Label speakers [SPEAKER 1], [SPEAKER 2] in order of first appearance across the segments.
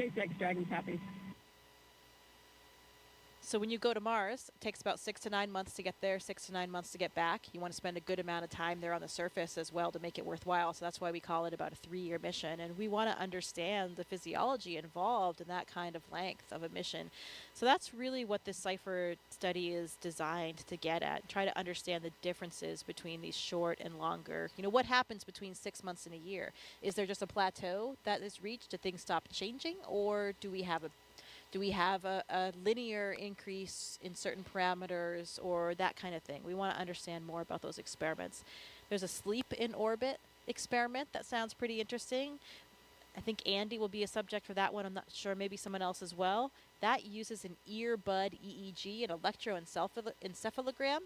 [SPEAKER 1] SpaceX Dragon copies.
[SPEAKER 2] So when you go to Mars, it takes about 6 to 9 months to get there, 6 to 9 months to get back. You want to spend a good amount of time there on the surface as well to make it worthwhile. So that's why we call it about a 3-year mission. And we want to understand the physiology involved in that kind of length of a mission. So that's really what this CIPHER study is designed to get at. Try to understand the differences between these short and longer. You know, what happens between 6 months and a year? Is there just a plateau that is reached? Do things stop changing? Or do we have a linear increase in certain parameters or that kind of thing? We want to understand more about those experiments. There's a sleep in orbit experiment that sounds pretty interesting. I think Andy will be a subject for that one. I'm not sure, maybe someone else as well. That uses an earbud EEG, an electroencephalogram,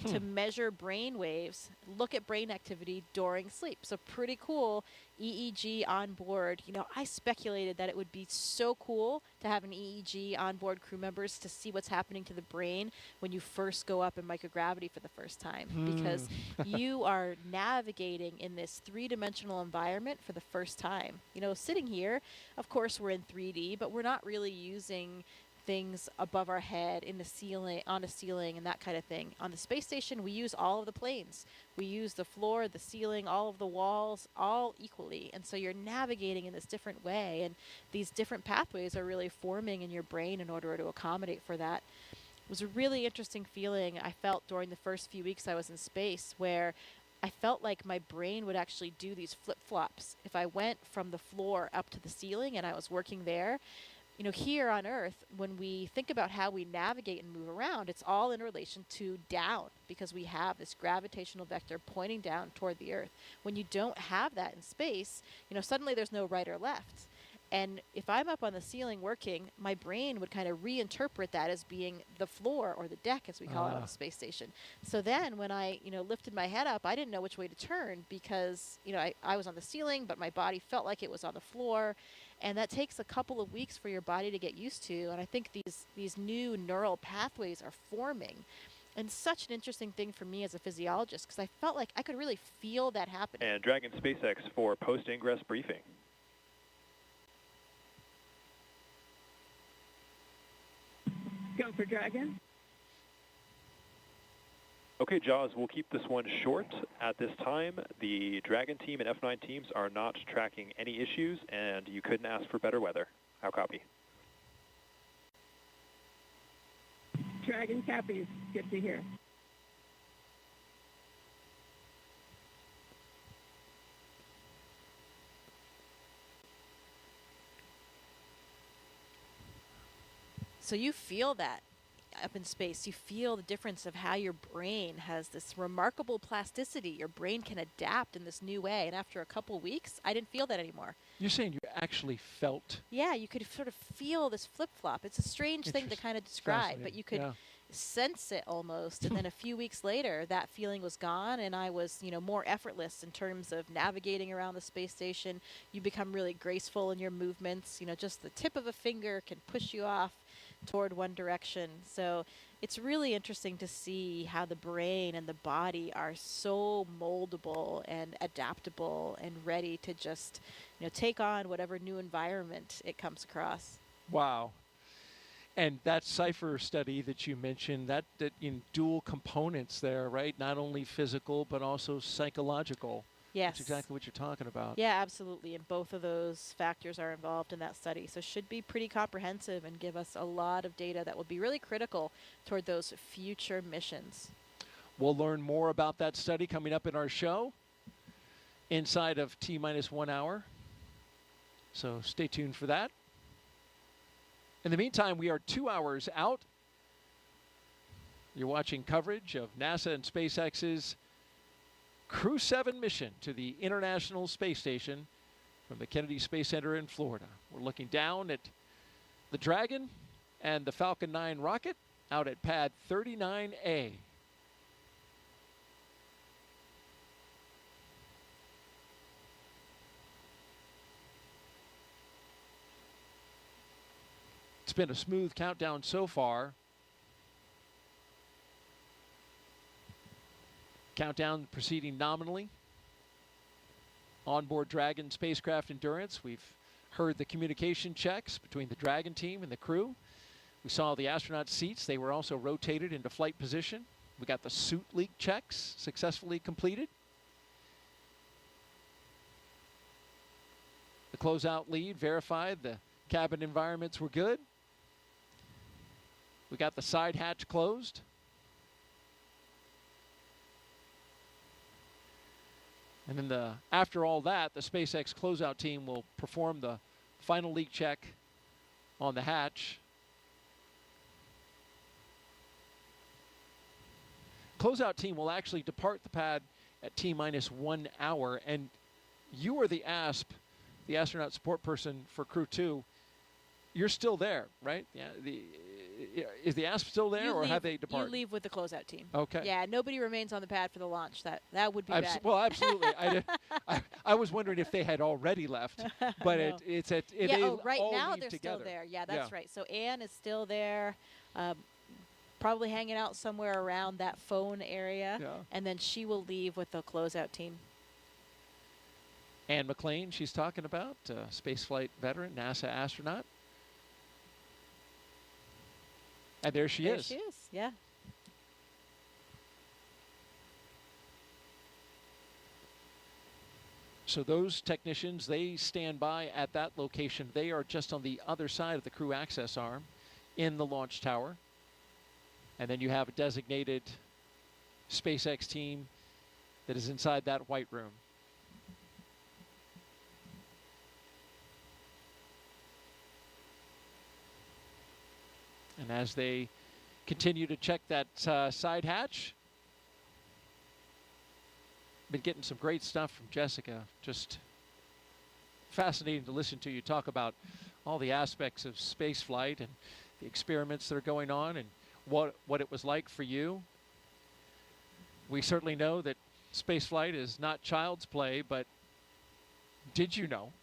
[SPEAKER 2] to measure brain waves, look at brain activity during sleep. So pretty cool EEG on board. You know, I speculated that it would be so cool to have an EEG on board crew members to see what's happening to the brain when you first go up in microgravity for the first time. Because you are navigating in this 3-dimensional environment for the first time. You know, sitting here, of course we're in 3D, but we're not really using things above our head, in the ceiling, on a ceiling, and that kind of thing. On the space station, we use all of the planes. We use the floor, the ceiling, all of the walls, all equally. And so you're navigating in this different way, and these different pathways are really forming in your brain in order to accommodate for that. It was a really interesting feeling I felt during the first few weeks I was in space, where I felt like my brain would actually do these flip-flops. If I went from the floor up to the ceiling and I was working there, you know, here on Earth, when we think about how we navigate and move around, it's all in relation to down, because we have this gravitational vector pointing down toward the Earth. When you don't have that in space, you know, suddenly there's no right or left. And if I'm up on the ceiling working, my brain would kind of reinterpret that as being the floor, or the deck, as we call it on the space station. So then when I, you know, lifted my head up, I didn't know which way to turn, because, you know, I was on the ceiling, but my body felt like it was on the floor. And that takes a couple of weeks for your body to get used to. And I think these new neural pathways are forming. And such an interesting thing for me as a physiologist, because I felt like I could really feel that happening.
[SPEAKER 3] And Dragon SpaceX for post-ingress briefing.
[SPEAKER 1] Go for Dragon.
[SPEAKER 3] Okay, Jaws, we'll keep this one short. At this time, the Dragon team and F9 teams are not tracking any issues, and you couldn't ask for better weather. How copy?
[SPEAKER 1] Dragon copies. Good to hear.
[SPEAKER 2] So you feel that up in space. You feel the difference of how your brain has this remarkable plasticity. Your brain can adapt in this new way. And after a couple weeks, I didn't feel that anymore.
[SPEAKER 4] You're saying you actually felt?
[SPEAKER 2] Yeah, you could sort of feel this flip-flop. It's a strange thing to kind of describe, but you could sense it almost. And then a few weeks later, that feeling was gone, and I was, you know, more effortless in terms of navigating around the space station. You become really graceful in your movements. You know, just the tip of a finger can push you off toward one direction. So it's really interesting to see how the brain and the body are so moldable and adaptable and ready to just, you know, take on whatever new environment it comes across.
[SPEAKER 4] Wow. And that CIPHER study that you mentioned, that in dual components there, right? Not only physical, but also psychological.
[SPEAKER 2] Yes.
[SPEAKER 4] That's exactly what you're talking about.
[SPEAKER 2] Yeah, absolutely. And both of those factors are involved in that study. So it should be pretty comprehensive and give us a lot of data that will be really critical toward those future missions.
[SPEAKER 4] We'll learn more about that study coming up in our show inside of T-minus 1 hour. So stay tuned for that. In the meantime, we are 2 hours out. You're watching coverage of NASA and SpaceX's Crew-7 mission to the International Space Station from the Kennedy Space Center in Florida. We're looking down at the Dragon and the Falcon 9 rocket out at pad 39A. It's been a smooth countdown so far. Countdown proceeding nominally. Onboard Dragon spacecraft endurance. We've heard the communication checks between the Dragon team and the crew. We saw the astronaut seats. They were also rotated into flight position. We got the suit leak checks successfully completed. The closeout lead verified the cabin environments were good. We got the side hatch closed. And then after all that, the SpaceX closeout team will perform the final leak check on the hatch. Closeout team will actually depart the pad at T-minus 1 hour. And you are the ASP, the astronaut support person for Crew 2. You're still there, right? Yeah. Is the ASP still there, or have they departed?
[SPEAKER 2] You leave with the closeout team.
[SPEAKER 4] Okay.
[SPEAKER 2] Yeah, nobody remains on the pad for the launch. That would be bad.
[SPEAKER 4] Well, absolutely. I was wondering if they had already left, but
[SPEAKER 2] No.
[SPEAKER 4] it's at
[SPEAKER 2] Yeah.
[SPEAKER 4] they
[SPEAKER 2] Oh, right
[SPEAKER 4] all
[SPEAKER 2] now
[SPEAKER 4] leave
[SPEAKER 2] they're
[SPEAKER 4] together.
[SPEAKER 2] still there. Yeah, that's right. So Anne is still there, probably hanging out somewhere around that phone area,
[SPEAKER 4] Yeah.
[SPEAKER 2] and then she will leave with the closeout team.
[SPEAKER 4] Anne McLean, she's talking about, spaceflight veteran, NASA astronaut. And there she is.
[SPEAKER 2] There she is, yeah.
[SPEAKER 4] So those technicians, they stand by at that location. They are just on the other side of the crew access arm in the launch tower. And then you have a designated SpaceX team that is inside that white room. And as they continue to check that side hatch, been getting some great stuff from Jessica. Just fascinating to listen to you talk about all the aspects of space flight and the experiments that are going on and what it was like for you. We certainly know that space flight is not child's play, but did you know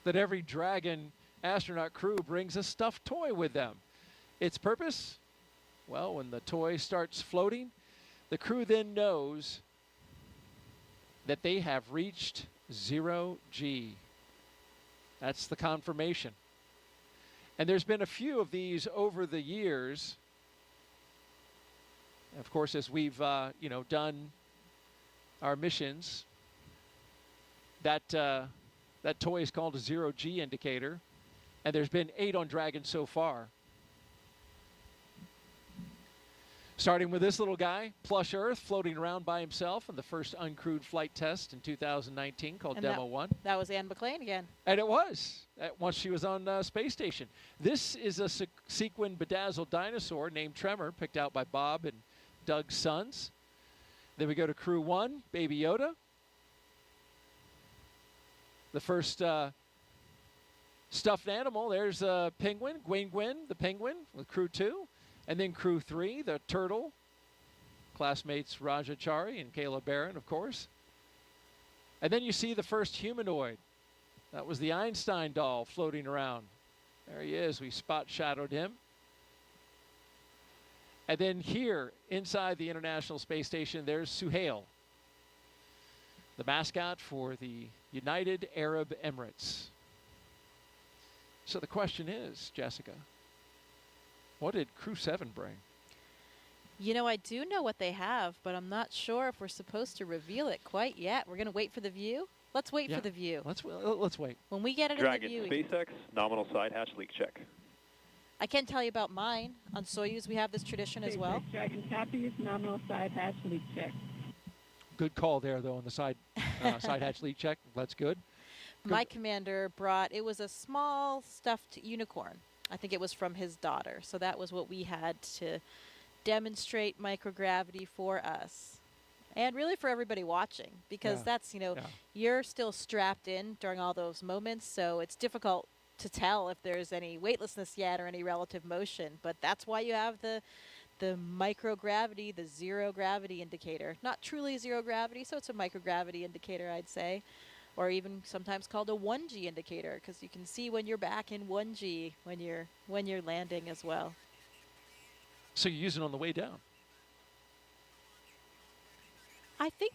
[SPEAKER 4] that every Dragon astronaut crew brings a stuffed toy with them? Its purpose? Well, when the toy starts floating, the crew then knows that they have reached 0G. That's the confirmation. And there's been a few of these over the years. Of course, as we've done our missions, that toy is called a 0G indicator, and there's been 8 on Dragon so far. Starting with this little guy, Plush Earth, floating around by himself in the first uncrewed flight test in 2019 called
[SPEAKER 2] And
[SPEAKER 4] Demo 1.
[SPEAKER 2] That was Anne McLean again.
[SPEAKER 4] And it was, once she was on space station. This is a sequin bedazzled dinosaur named Tremor, picked out by Bob and Doug's sons. Then we go to Crew 1, Baby Yoda. The first stuffed animal, there's a penguin, Gwyn, the penguin, with Crew 2. And then Crew 3, the turtle, classmates Raja Chari and Kayla Barron, of course. And then you see the first humanoid. That was the Einstein doll floating around. There he is. We spot shadowed him. And then here, inside the International Space Station, there's Suhail, the mascot for the United Arab Emirates. So the question is, Jessica, what did Crew-7 bring?
[SPEAKER 2] You know, I do know what they have, but I'm not sure if we're supposed to reveal it quite yet. We're going to wait for the view. Let's wait for the view.
[SPEAKER 4] Let's wait.
[SPEAKER 2] When we get it
[SPEAKER 3] Dragon,
[SPEAKER 2] in the view.
[SPEAKER 3] SpaceX, nominal side hatch leak check.
[SPEAKER 2] I can tell you about mine. On Soyuz, we have this tradition as well.
[SPEAKER 1] SpaceX Dragon copies, nominal side hatch leak check.
[SPEAKER 4] Good call there, though, on the side hatch leak check. That's good.
[SPEAKER 2] My commander brought, it was a small stuffed unicorn. I think it was from his daughter. So that was what we had to demonstrate microgravity for us. And really for everybody watching, because that's, you're still strapped in during all those moments. So it's difficult to tell if there's any weightlessness yet or any relative motion. But that's why you have the microgravity, the zero gravity indicator. Not truly zero gravity, so it's a microgravity indicator, I'd say. Or even sometimes called a 1G indicator, because you can see when you're back in 1G when you're landing as well.
[SPEAKER 4] So you use it on the way down.
[SPEAKER 2] I think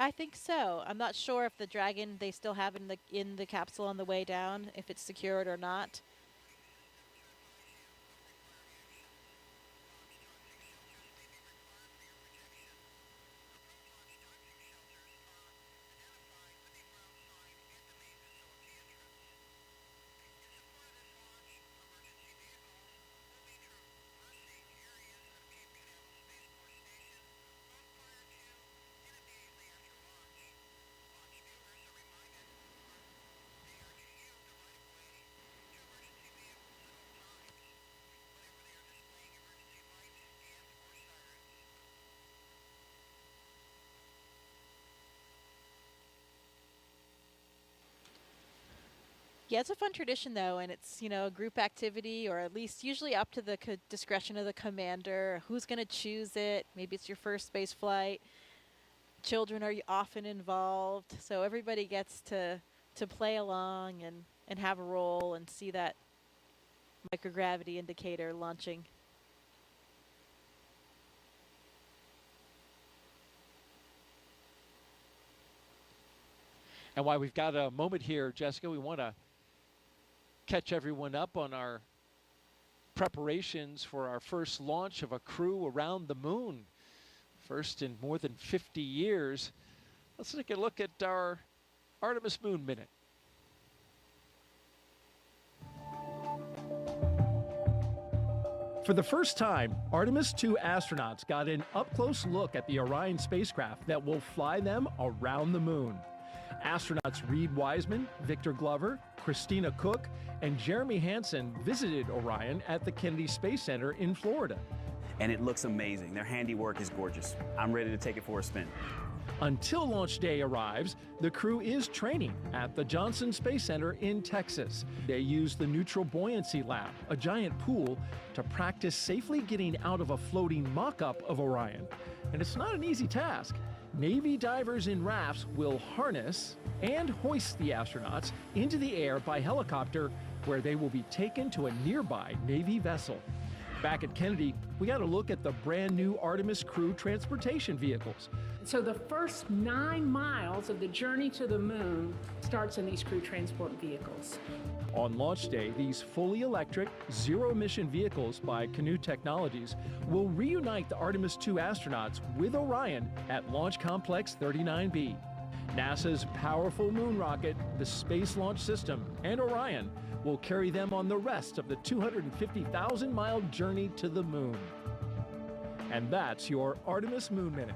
[SPEAKER 2] I think so. I'm not sure if the Dragon they still have in the capsule on the way down, if it's secured or not. Yeah, it's a fun tradition though, and it's a group activity, or at least usually up to the discretion of the commander. Who's going to choose it? Maybe it's your first space flight. Children are often involved, so everybody gets to play along and have a role and see that microgravity indicator launching.
[SPEAKER 4] And while we've got a moment here, Jessica, we want to catch everyone up on our preparations for our first launch of a crew around the moon. First in more than 50 years. Let's take a look at our Artemis Moon Minute.
[SPEAKER 5] For the first time, Artemis 2 astronauts got an up-close look at the Orion spacecraft that will fly them around the moon. Astronauts Reed Wiseman, Victor Glover, Christina Cook, and Jeremy Hansen visited Orion at the Kennedy Space Center in Florida.
[SPEAKER 6] And it looks amazing. Their handiwork is gorgeous. I'm ready to take it for a spin.
[SPEAKER 5] Until launch day arrives, the crew is training at the Johnson Space Center in Texas. They use the Neutral Buoyancy Lab, a giant pool, to practice safely getting out of a floating mock-up of Orion. And it's not an easy task. Navy divers in rafts will harness and hoist the astronauts into the air by helicopter, where they will be taken to a nearby Navy vessel. Back at Kennedy, we got a look at the brand new Artemis crew transportation vehicles.
[SPEAKER 7] So the first 9 miles of the journey to the moon starts in these crew transport vehicles.
[SPEAKER 5] On launch day, these fully electric, zero-emission vehicles by Canoe Technologies will reunite the Artemis 2 astronauts with Orion at Launch Complex 39B. NASA's powerful moon rocket, the Space Launch System, and Orion will carry them on the rest of the 250,000-mile journey to the moon. And that's your Artemis Moon Minute.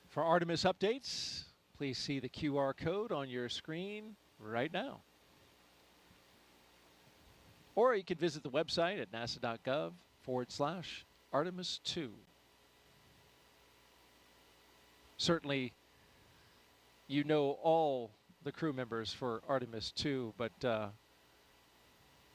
[SPEAKER 4] For Artemis updates, please see the QR code on your screen right now. Or you could visit the website at nasa.gov/Artemis 2. Certainly, you know all the crew members for Artemis 2, but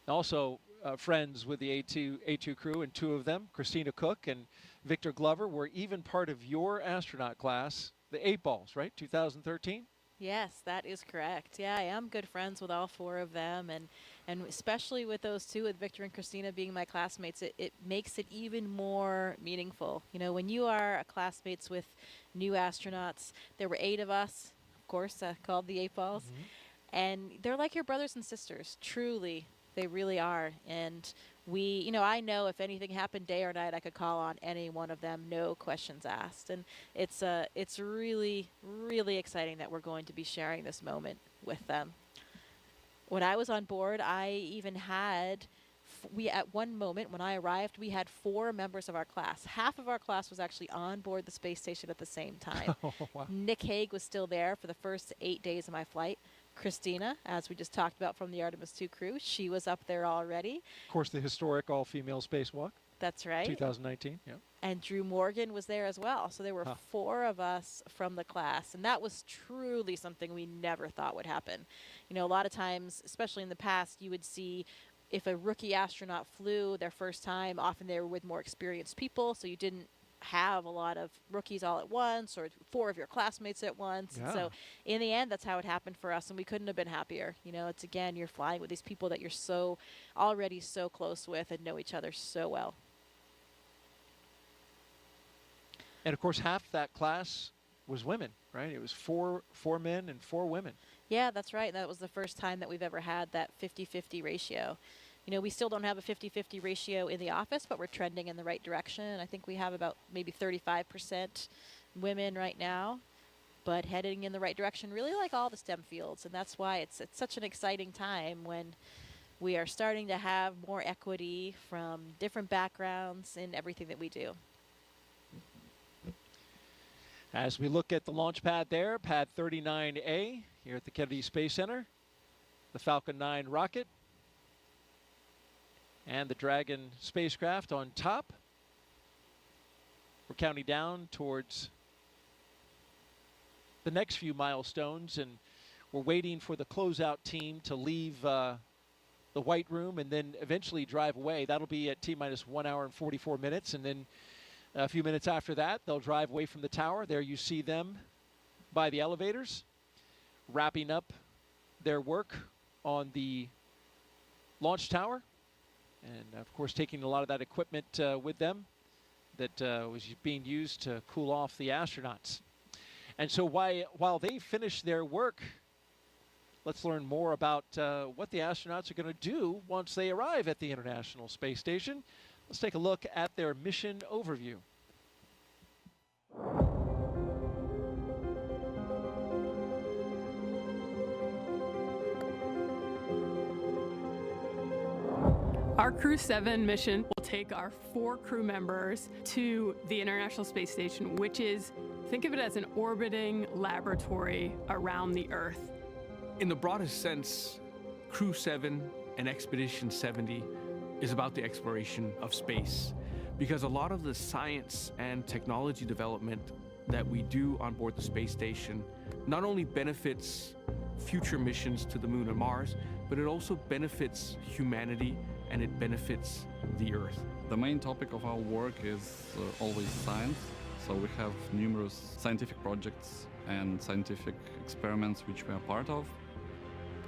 [SPEAKER 4] also friends with the A2 crew, and 2 of them, Christina Cook and Victor Glover, were even part of your astronaut class, the 8 Balls, right? 2013?
[SPEAKER 2] Yes, that is correct. Yeah, I am good friends with all 4 of them, and especially with those 2, with Victor and Christina being my classmates, it makes it even more meaningful. You know, when you are classmates with new astronauts, there were 8 of us, of course, called the 8 Balls, and they're like your brothers and sisters, truly. They really are. And we, I know if anything happened day or night, I could call on any one of them, no questions asked. And it's really, really exciting that we're going to be sharing this moment with them. When I was on board, I even had, at one moment when I arrived, we had 4 members of our class. Half of our class was actually on board the space station at the same time.
[SPEAKER 4] Oh, wow.
[SPEAKER 2] Nick Hague was still there for the first 8 days of my flight. Christina, as we just talked about from the Artemis 2 crew, she was up there already.
[SPEAKER 4] Of course, the historic all-female spacewalk.
[SPEAKER 2] That's right.
[SPEAKER 4] 2019, yeah.
[SPEAKER 2] And Drew Morgan was there as well. So there were 4 of us from the class. And that was truly something we never thought would happen. A lot of times, especially in the past, you would see if a rookie astronaut flew their first time, often they were with more experienced people. So you didn't have a lot of rookies all at once, or 4 of your classmates at once.
[SPEAKER 4] Yeah.
[SPEAKER 2] And so in the end, that's how it happened for us, and we couldn't have been happier. It's, again, you're flying with these people that you're already so close with and know each other so well.
[SPEAKER 4] And of course, half that class was women, right? It was four men and 4 women.
[SPEAKER 2] Yeah, that's right. That was the first time that we've ever had that 50-50 ratio. You know, we still don't have a 50-50 ratio in the office, but we're trending in the right direction. I think we have about maybe 35% women right now, but heading in the right direction, really like all the STEM fields. And that's why it's such an exciting time when we are starting to have more equity from different backgrounds in everything that we do.
[SPEAKER 4] As we look at the launch pad there, pad 39A here at the Kennedy Space Center, the Falcon 9 rocket and the Dragon spacecraft on top. We're counting down towards the next few milestones, and we're waiting for the closeout team to leave the White Room and then eventually drive away. That'll be at T-minus 1 hour and 44 minutes, and then a few minutes after that, they'll drive away from the tower. There you see them by the elevators, wrapping up their work on the launch tower. And of course, taking a lot of that equipment with them that was being used to cool off the astronauts. And so while they finish their work, let's learn more about what the astronauts are going to do once they arrive at the International Space Station. Let's take a look at their mission overview.
[SPEAKER 8] Our Crew-7 mission will take our 4 crew members to the International Space Station, which is, think of it as an orbiting laboratory around the Earth.
[SPEAKER 9] In the broadest sense, Crew-7 and Expedition 70 is about the exploration of space, because a lot of the science and technology development that we do on board the space station not only benefits future missions to the Moon and Mars, but it also benefits humanity and it benefits the Earth.
[SPEAKER 10] The main topic of our work is always science, so we have numerous scientific projects and scientific experiments which we are part of.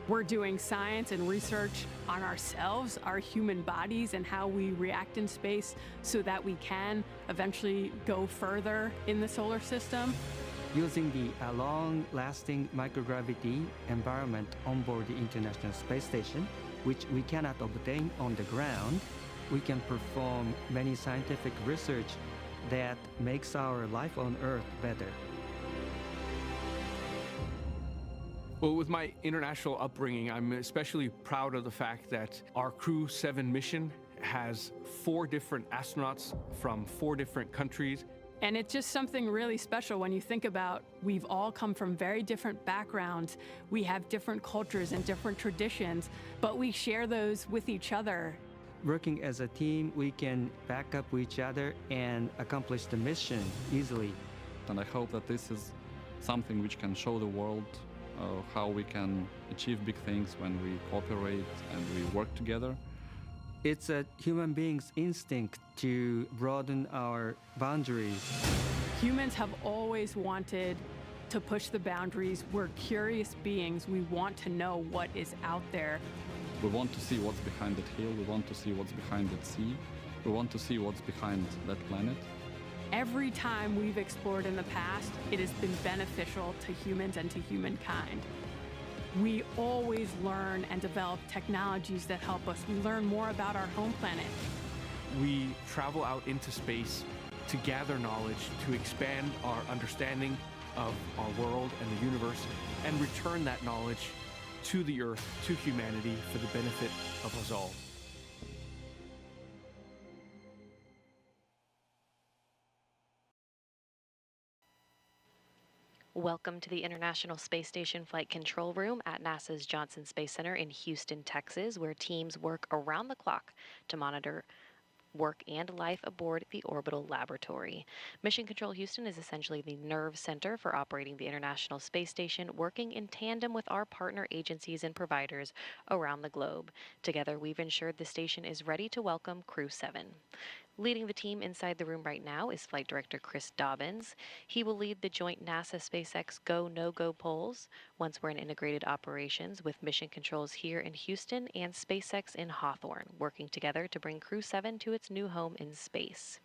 [SPEAKER 8] We're doing science and research on ourselves, our human bodies, and how we react in space so that we can eventually go further in the solar system.
[SPEAKER 11] Using the long-lasting microgravity environment on board the International Space Station, which we cannot obtain on the ground, we can perform many scientific research that makes our life on Earth better.
[SPEAKER 9] Well, with my international upbringing, I'm especially proud of the fact that our Crew-7 mission has 4 different astronauts from 4 different countries.
[SPEAKER 8] And it's just something really special when you think about we've all come from very different backgrounds. We have different cultures and different traditions, but we share those with each other.
[SPEAKER 11] Working as a team, we can back up each other and accomplish the mission easily.
[SPEAKER 10] And I hope that this is something which can show the world how we can achieve big things when we cooperate and we work together.
[SPEAKER 11] It's a human being's instinct to broaden our boundaries.
[SPEAKER 8] Humans have always wanted to push the boundaries. We're curious beings. We want to know what is out there.
[SPEAKER 10] We want to see what's behind that hill. We want to see what's behind that sea. We want to see what's behind that planet.
[SPEAKER 8] Every time we've explored in the past, it has been beneficial to humans and to humankind. We always learn and develop technologies that help us. We learn more about our home planet.
[SPEAKER 9] We travel out into space to gather knowledge, to expand our understanding of our world and the universe, and return that knowledge to the Earth, to humanity, for the benefit of us all.
[SPEAKER 12] Welcome to the International Space Station Flight Control Room at NASA's Johnson Space Center in Houston, Texas, where teams work around the clock to monitor work and life aboard the orbital laboratory. Mission Control Houston is essentially the nerve center for operating the International Space Station, working in tandem with our partner agencies and providers around the globe. Together, we've ensured the station is ready to welcome Crew-7. Leading the team inside the room right now is Flight Director Chris Dobbins. He will lead the joint NASA-SpaceX Go, No-Go polls once we're in integrated operations with mission controls here in Houston and SpaceX in Hawthorne, working together to bring Crew-7 to its new home in space.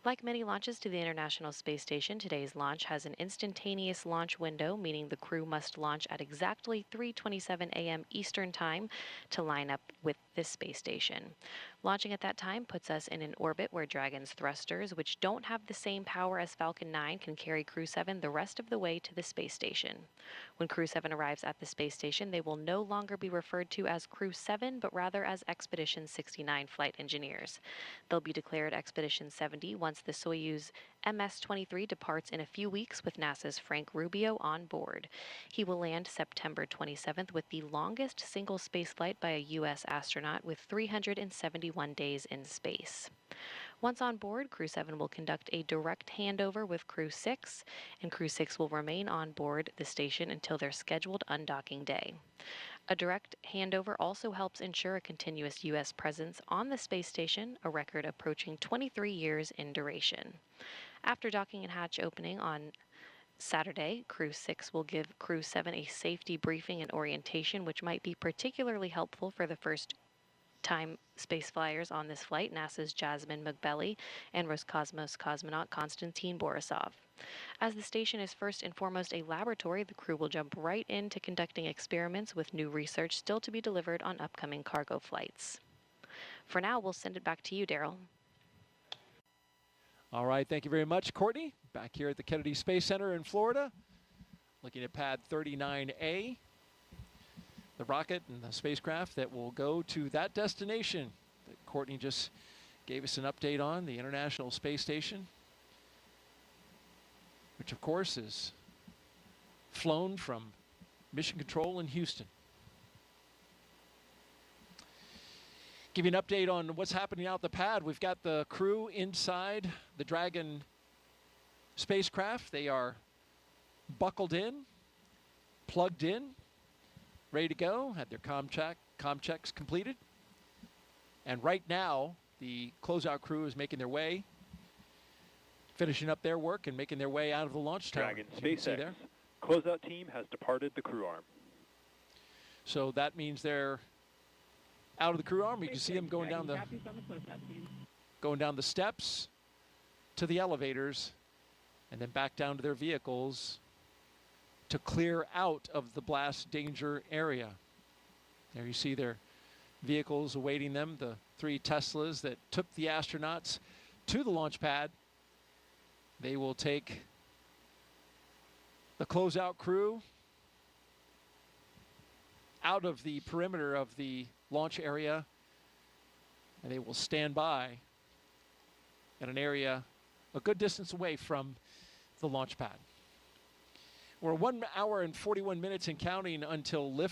[SPEAKER 12] Like many launches to the International Space Station, today's launch has an instantaneous launch window, meaning the crew must launch at exactly 3:27 a.m. Eastern Time to line up with this space station. Launching at that time puts us in an orbit where Dragon's thrusters, which don't have the same power as Falcon 9, can carry Crew-7 the rest of the way to the space station. When Crew-7 arrives at the space station, they will no longer be referred to as Crew-7, but rather as Expedition 69 flight engineers. They'll be declared Expedition 70 once the Soyuz MS-23 departs in a few weeks with NASA's Frank Rubio on board. He will land September 27th with the longest single spaceflight by a U.S. astronaut with 371 days in space. Once on board, Crew-7 will conduct a direct handover with Crew-6, and Crew-6 will remain on board the station until their scheduled undocking day. A direct handover also helps ensure a continuous U.S. presence on the space station, a record approaching 23 years in duration. After docking and hatch opening on Saturday, Crew-6 will give Crew-7 a safety briefing and orientation, which might be particularly helpful for the first-time space flyers on this flight, NASA's Jasmine McBelly and Roscosmos cosmonaut Konstantin Borisov. As the station is first and foremost a laboratory, the crew will jump right into conducting experiments with new research still to be delivered on upcoming cargo flights. For now, we'll send it back to you, Daryl.
[SPEAKER 4] All right, thank you very much, Courtney. Back here at the Kennedy Space Center in Florida, looking at pad 39A, the rocket and the spacecraft that will go to that destination that Courtney just gave us an update on, the International Space Station, which of course is flown from Mission Control in Houston. Give you an update on what's happening out the pad. We've got the crew inside the Dragon spacecraft. They are buckled in, plugged in, ready to go, had their comm checks completed. And right now, the closeout crew is making their way, finishing up their work and making their way out of the launch tower.
[SPEAKER 3] Dragon SpaceX closeout team has departed the crew arm.
[SPEAKER 4] So that means they're out of the crew arm. You can see them going down the steps to the elevators and then back down to their vehicles to clear out of the blast danger area. There you see their vehicles awaiting them, the 3 Teslas that took the astronauts to the launch pad. They will take the closeout crew out of the perimeter of the launch area, and they will stand by at an area a good distance away from the launch pad. We're 1 hour and 41 minutes and counting until lift.